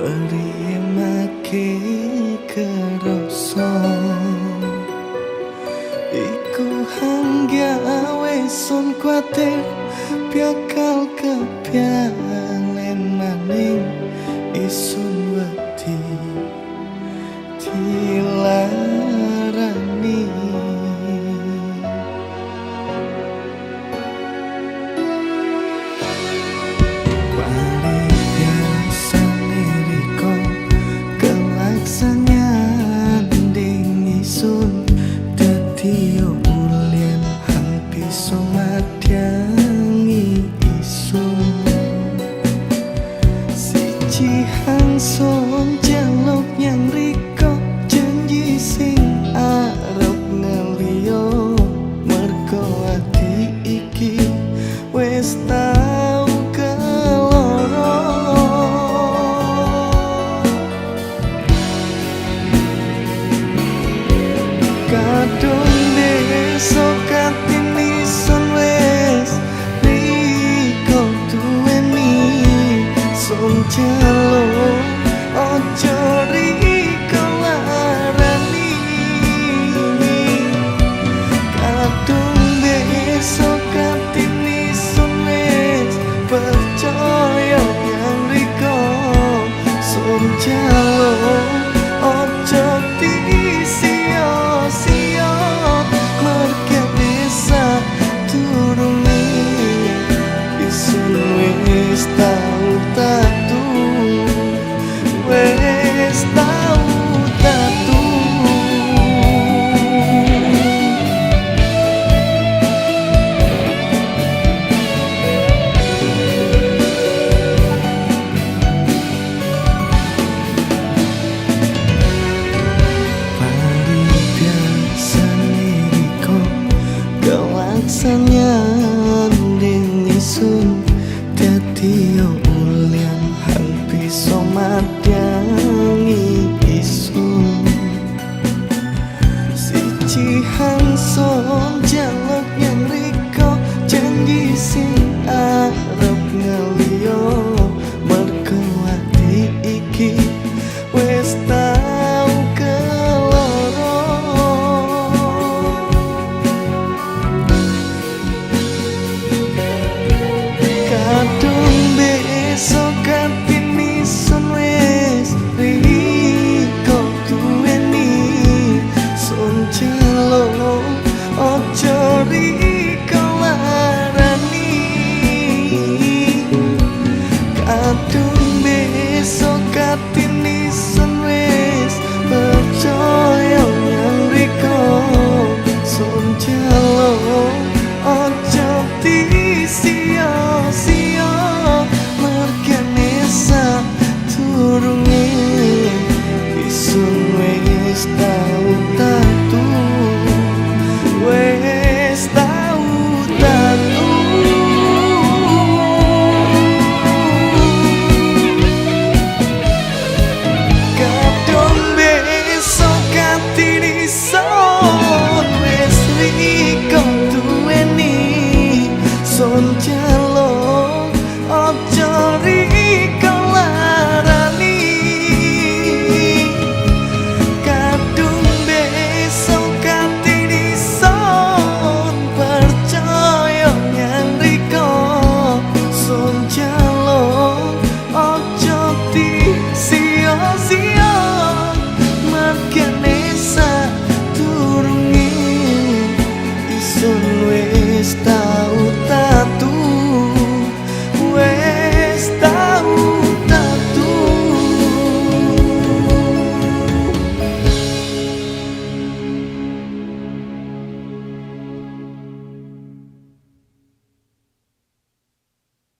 Beri make kerasa iku hanggawe sun kuatir bakal kepialen maning isun wedi dilarani Son jaluk yang riko janji sing arep ngeliyo mergo ati iki wis tau keloro kadung desa katini son wis riko duweni son jaluk ojo riko larani kadung besok katini sun wis percaya yang riko sun jaluk ojo disio-sio merga bisa turuni isun wis tau tatu wis tau tatu pari biasa liriko galaksanya nding isun dadi ulian hal bisa madya